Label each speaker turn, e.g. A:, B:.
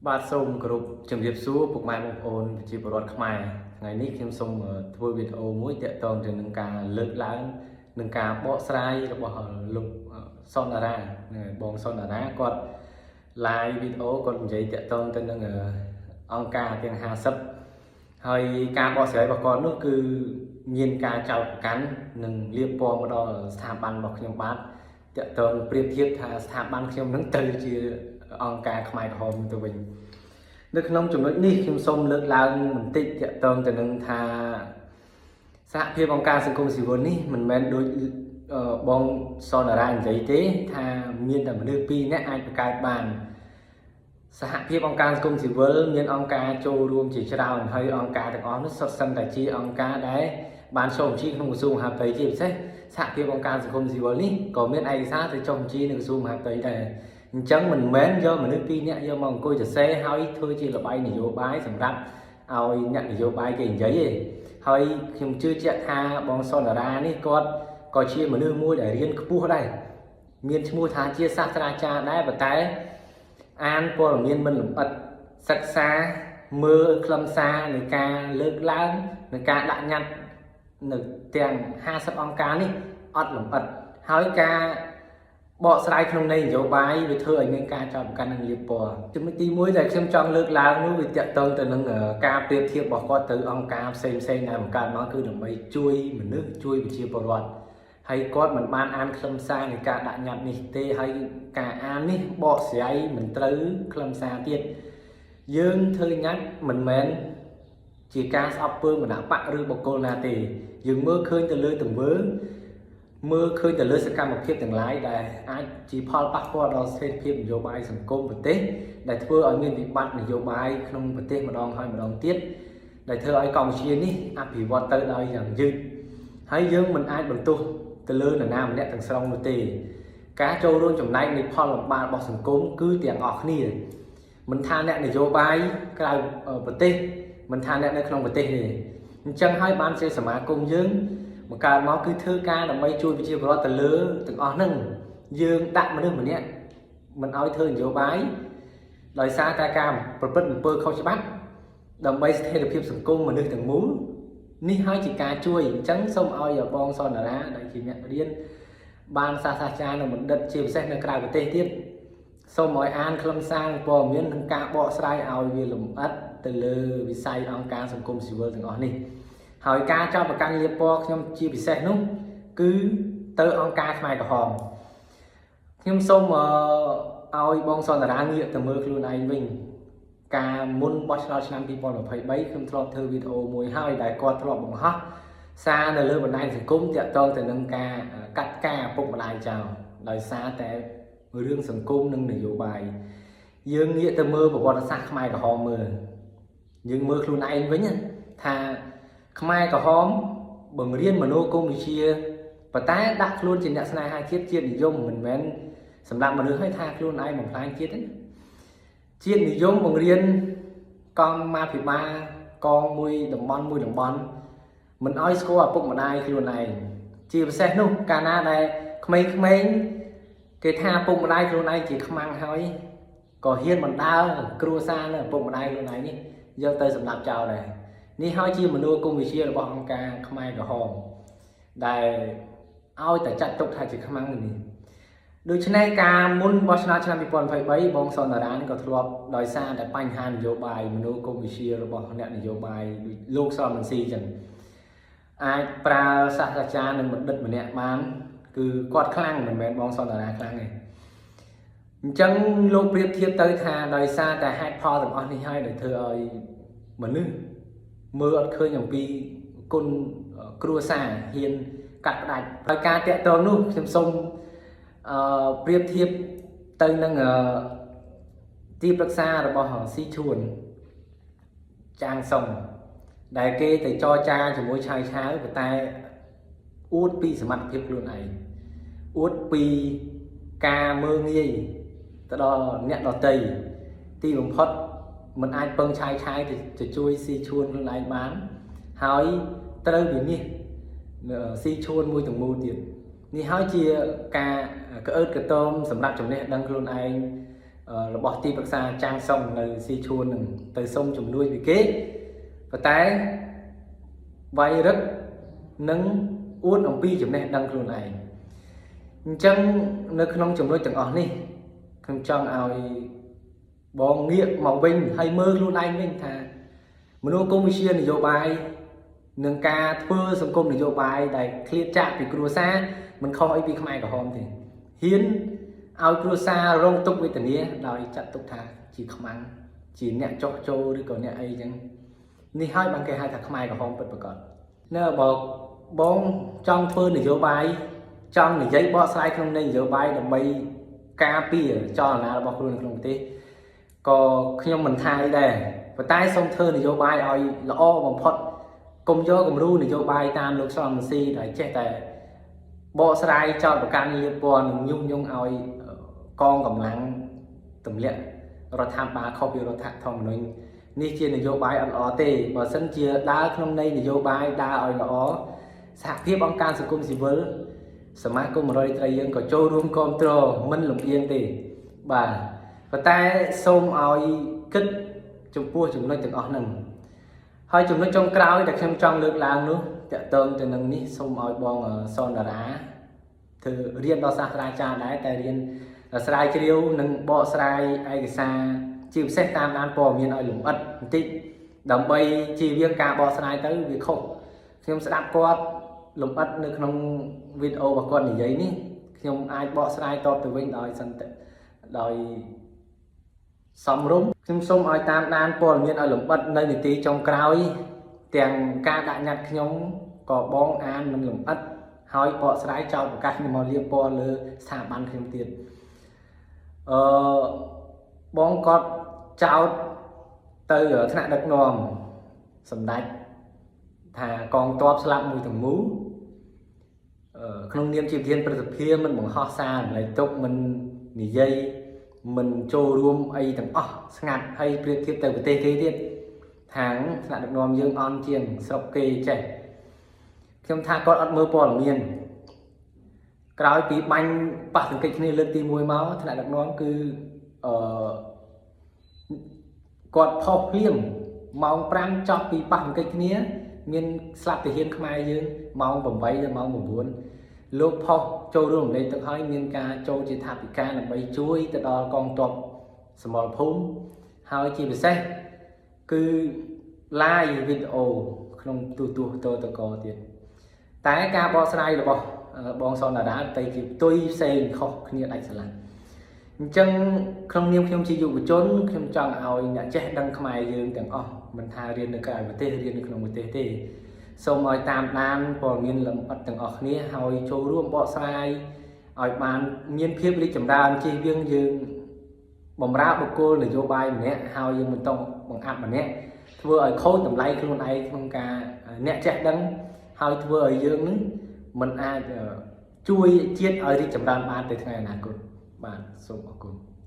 A: បាទសូមគោរពជំរាបសួរពុកម៉ែបងប្អូនប្រជាពលរដ្ឋខ្មែរថ្ងៃនេះខ្ញុំសូមធ្វើវីដេអូមួយទាក់ទងទៅនឹងការលើកឡើងនឹងការបកស្រាយរបស់លោកសុនតារាបងសុនតារាគាត់ live វីដេអូគាត់និយាយទាក់ទងទៅនឹងអង្គការទាំង50ហើយការបកស្រាយរបស់គាត់នោះគឺមានការចោទប្រកាន់និងលៀបពណ៌មកដល់ស្ថាប័នរបស់ខ្ញុំបាទទាក់ទងប្រៀបធៀបថាស្ថាប័នខ្ញុំនឹងទៅជាអង្គការខ្មែរក្រហមទៅវិញនៅក្នុងចំណុចនេះខ្ញុំសូមលើកឡើងបន្តិចទាក់ទងទៅនឹងថាសហភាពអង្គការសង្គមស៊ីវិលនេះមិនមែនដូចបងសុនតារានិយាយទេថាមានតែមនុស្ស2នាក់អាចបង្កើតបានសហភាពអង្គការសង្គមស៊ីវិលមានអង្គការចូលរួមជាច្រើនហើយអង្គការទាំងអស់នោះសុទ្ធសឹងតែជាអង្គការដែលបានចុះបញ្ជីក្នុងក្រសួងមហាផ្ទៃជាពិសេសសហភាពអង្គការសង្គមស៊ីវិលនេះក៏មានឯកសារទៅចុះបញ្ជីនៅក្រសួងមហាផ្ទៃដែរអញ្ចឹងមិនមែនយកមនុស្ស2នាក់យកមកអង្គុយសរសេរហើយធ្វើជាល្បែងនយោបាយសម្រាប់ឲ្យអ្នកនយោបាយគេនិយាយទេហើយខ្ញុំជឿជាក់ថាបងសុនតារានេះគាត់ក៏ជាមនុស្សមួយដែលរៀនខ្ពស់ដែរមានឈ្មោះថាជាសាស្ត្រាចារ្យដែរប៉ុន្តែអានព័ត៌មានមិនលម្អិតសិក្សាមើលខ្លឹមសារនៃការលើកឡើងនៃការដាក់ញត្តិនៅទាំង50អង្គការនេះអត់លម្អិតហើយការបកស្រាយក្នុងនយោបាយវាធ្វើឲ្យមានការចោទប្រកាន់និងលៀបពណ៌ចំណុចទី1ដែលខ្ញុំចង់លើកឡើងនោះវាទាក់ទងទៅនឹងការប្រៀបធៀបរបស់គាត់ទៅអង្គការផ្សេងដែលបង្កើតមកគឺដើម្បីជួយមនុស្សជួយប្រជាពលរដ្ឋហើយគាត់មិនបានអានខ្លឹមសារនៃការដាក់ញត្តិនេះទេហើយការអាននេះបកស្រាយមិនត្រូវខ្លឹមសារទៀតយើងធ្វើញត្តិមិនមែនជាការស្អប់ពើគណៈបកឬបុគ្គលណាទេយើងមើលឃើញទៅលើទង្វើមើលឃើញទៅលើសកម្មភាពទាំងឡាយដែលអាចជាផលប៉ះពាល់ដល់ស្ថិរភាពនយោបាយសង្គមប្រទេសដែលធ្វើឲ្យមានវិបត្តិនយោបាយក្នុងប្រទេសម្ដងហើយម្ដងទៀតដែលធ្វើឲ្យកម្ពុជានេះអភិវឌ្ឍទៅដោយយ៉ាងយឺតហើយយើងមិនអាចបន្ទោសទៅលើនរណាម្នាក់ទាំងស្រុងនោះទេការចូលរួមចំណែកនៃផលលំបាករបស់សង្គមគឺទាំងអស់គ្នាមិនថាអ្នកនយោបាយក្រៅប្រទេសមិនថាអ្នកនៅក្នុងប្រទេសទេអញ្ចឹងហើយបានជាសមាគមយើងបង្កើតមកគឺធ្វើការដើម្បីជួយប្រជាពលរដ្ឋទៅលើទាំងអស់ហ្នឹងយើងដាក់មនុស្សម្នាក់មិនឲ្យធ្វើនយោបាយដោយសារតែការប្រព្រឹត្តអំពើខុសច្បាប់ដើម្បីស្ថិរភាពសង្គមមនុស្សទាំងមូលនេះហើយជាការជួយអញ្ចឹងសូមឲ្យបងសុនតារាដែលជាអ្នករៀនបានសាស្ត្រាចារ្យនិងបណ្ឌិតជាពិសេសនៅក្រៅប្រទេសទៀតសូមឲ្យអានខ្លឹមសារព័ត៌មាននិងការបកស្រាយឲ្យវាលម្អិតទៅលើវិស័យអង្គការសង្គមស៊ីវិលទាំងអស់នេះហើយការចោទប្រកាន់លៀបពណ៌ខ្ញុំជាពិសេសនោះគឺទៅអង្គការខ្មែរក្រហមខ្ញុំសូមឲ្យបងសុនតារាងាកទៅមើលខ្លួនឯងវិញការមុនបោះឆ្នោតឆ្នាំ2023ខ្ញុំធ្លាប់ធ្វើវីដេអូមួយហើយដែលគាត់ធ្លាប់បង្ហោះសារនៅលើបណ្ដាញសង្គមទាក់ទងទៅនឹងការកាត់ការឪពុកម្ដាយចោលដោយសារតែរឿងសង្គមនិងនយោបាយយើងងាកទៅមើលប្រវត្តិសាស្ត្រខ្មែរក្រហមមើលយើងមើលខ្លួនឯងវិញថាខ្មែរក្រហមបង្រៀនមនោគមវិជ្ជាប៉ុន្តែដាក់ខ្លួនជាអ្នកស្នេហាជាតិជាតិនិយមមិនមែនសម្រាប់មនុស្សឲ្យថាខ្លួនឯងបំផ្លាញជាតិទេជាតិនិយមបង្រៀនកងម៉ាភិបាលកងមួយតំបន់មិនឲ្យស្គាល់ឪពុកម្ដាយខ្លួនឯងជាពិសេសនោះកាលណាដែលក្មេងៗគេថាឪពុកម្ដាយខ្លួនឯងជាខ្មាំងហើយក៏ហ៊ានបណ្ដើរគ្រួសារនៅឪពុកម្ដាយខ្លួនឯងនេះយកទៅសម្លាប់ចោលដែរនេះហើយជាមនោគមវិជ្ជារបស់អង្គការខ្មែរក្រហមដែលឲ្យតែចាត់ទុកថាជាខ្មាំងនេះដូច្នេះការមុនបោះឆ្នោតឆ្នាំ2023បងសុនតារានេះក៏ធ្លាប់ដោយសារតែបញ្ហានយោបាយមនោគមវិជ្ជារបស់អ្នកនយោបាយលោកសំរងស៊ីចឹងអាចប្រើសាស្ត្រាចារ្យនិងបណ្ឌិតម្នាក់បានគឺគាត់ខ្លាំងមិនមែនបងសុនតារាខ្លាំងទេអញ្ចឹងលោកប្រៀបធៀបទៅថាដោយសារតែហេតុផលទាំងអស់នេះហើយដែលធ្វើឲ្យមនុស្សមើលអត់ឃើញអំពីគុណគ្រួសារហ៊ានកាត់ផ្ដាច់ហើយការតាក់ទងនោះខ្ញុំសូមប្រៀបធៀបទៅនឹងទីប្រឹក្សារបស់ស៊ីឈួនចាងសុងដែលគេទៅចរចាជាមួយឆាវប៉ុន្តែអួតពីសមត្ថភាពខ្លួនឯងអួតពីការមើលងាយទៅដល់អ្នកដទៃទីបំផុតមិនអាចពឹងឆាយទៅជួយស៊ីឈួនខ្លួនឯងបានហើយត្រូវវិនិច្ឆ័យស៊ីឈួនមួយទាំងមូលទៀតនេះហើយជាការក្អើតកតោមសម្រាប់ចំណេះដឹងខ្លួនឯង របស់ទីប្រឹក្សាចាងសុងនៅស៊ីឈួននឹងទៅសុំជំនួយពីគេប៉ុន្តែវាយរឹកនិងអួតអំពីចំណេះដឹងខ្លួនឯងអញ្ចឹងនៅក្នុងចំណុចទាំងអស់នេះខ្ញុំចង់ឲ្យបងងាកមកវិញហើយមើលខ្លួនឯងវិញថាមនោគមវិជ្ជានយោបាយនឹងការធ្វើសង្គមនយោបាយដែលឃ្លាតចាកពីគ្រួសារមិនខុសអីពីខ្មែរក្រហមទេហ៊ានឲ្យគ្រួសាររងទុក្ខវេទនាដោយចាត់ទុកថាជាខ្មាំងជាអ្នកចោះចូលឬក៏អ្នកអីចឹងនេះហើយបានគេហៅថាខ្មែរក្រហមពិតប្រាកដនៅបើបងចង់ធ្វើនយោបាយចង់និយាយបកស្រាយក្នុងនយោបាយដើម្បីការពារចលនារបស់ខ្លួនក្នុងប្រទេសក៏ខ្ញុំមិនថាអីដែរប៉ុន្តែសូមធ្វើនយោបាយឲ្យល្អបំផុតកុំយកគំរូនយោបាយតាមលោកសំរងស៊ីដែលចេះតែបកស្រាយចោតប្រកាន់លៀបពណ៌និងញុះញង់ឲ្យកងកម្លាំងទម្លាក់រដ្ឋាភិបាលខុសពីរដ្ឋធម្មនុញ្ញនេះជានយោបាយអត់ល្អទេបើសិនជាដើរក្នុងនយោបាយដើរឲ្យល្អសហភាពអង្គការសង្គមស៊ីវិលសមាគមរដ្ឋមន្ត្រីយើងក៏ចូលរួមគ្រប់គ្រងមិនលំអៀងទេបាទប៉ុន្តែសូមឲ្យគិតចំពោះចំណុចទាំងអស់ហ្នឹងហើយចំណុចចុងក្រោយដែលខ្ញុំចង់លើកឡើងនោះតកតងទៅនឹងនេះសូមឲ្យបងសនតារាធ្វើរៀនដល់សាស្ត្រាចារ្យដែរតែរៀនស្រាវជ្រាវនិងបកស្រាយឯកសារជាពិសេសតាមដានព័ត៌មានឲ្យលម្អិតបន្តិចដើម្បីជៀសវាងការបកស្រាយទៅវាខុសខ្ញុំស្ដាប់គាត់លម្អិតនៅក្នុងវីដេអូរបស់គាត់និយាយនេះខ្ញុំអាចបកស្រាយតបទៅវិញដោយសន្តិដោយសំរុំខ្ញុំសូមឲ្យតាមដានព័ត៌មានឲ្យលម្អិតនៅនីតិចុងក្រោយទាំងការដាក់ញត្តិខ្ញុំក៏បងអានមិនលម្អិតហើយបកស្រាយចោលប្រកាសខ្ញុំមកលៀបពណ៌លើស្ថាប័នខ្ញុំទៀតបងគាត់ចោទទៅថ្នាក់ដឹកនាំសម្ដេចថាកងទ័ពស្លាប់មួយទាំងមូលក្នុងនាមជាប្រធានព្រឹទ្ធសភាមិនបង្ហោះសាររំលែកទុក្ខមិននិយាយមិនចូលរួមអីទាំងអស់ស្ងាត់ហើយប្រៀបធៀបទៅប្រទេសគេទៀតខាងថ្នាក់ដឹកនាំយើងអន់ជាងស្រុកគេចេះខ្ញុំថាគាត់អត់មើលព័ត៌មានក្រោយពីបាញ់ប៉ះទង្គិចគ្នាលើកទី1មកថ្នាក់ដឹកនាំគឺគាត់ផុសភ្លាមម៉ោង5ចប់ពីប៉ះទង្គិចគ្នាមានស្លាប់ទាហានខ្មែរយើងម៉ោង8ដល់ម៉ោង9លោកផុសចូលរួមរំលែកទឹកហើយមានការចូលជាថាវិការដើម្បីជួយទៅដល់កងទ័ពសមរភូមិហើយជាពិសេសគឺ live វីដេអូក្នុងទូទស្សន៍តកទៀតតែការបកស្រាយរបស់បងសនតារាទៅជាផ្ទុយផ្សេងខុសគ្នាដាច់ស្រឡះអញ្ចឹងក្នុងនាមខ្ញុំជាយុវជនខ្ញុំចង់ឲ្យអ្នកចេះដឹងខ្មែរយើងទាំងអស់មិនថារៀននៅក្រៅប្រទេសរៀននៅក្នុងប្រទេសទេសូមឲ្យតាមដានព័ត៌មានលម្អិតទាំងអស់គ្នាហើយចូលរួមបកស្រាយឲ្យបានមានភាពរីកចម្រើនជៀសវាងយើងបំរើបុគ្គលនយោបាយម្នាក់ហើយយើងមិនต้องបង្អាប់ម្នាក់ធ្វើឲ្យខូចតម្លៃខ្លួនឯងក្នុងការអ្នកចេះដឹងហើយធ្វើឲ្យយើងនឹងមិនអាចជួយជាតិឲ្យរីកចម្រើនបានទៅថ្ងៃអនាគតបាទសូមអរគុណ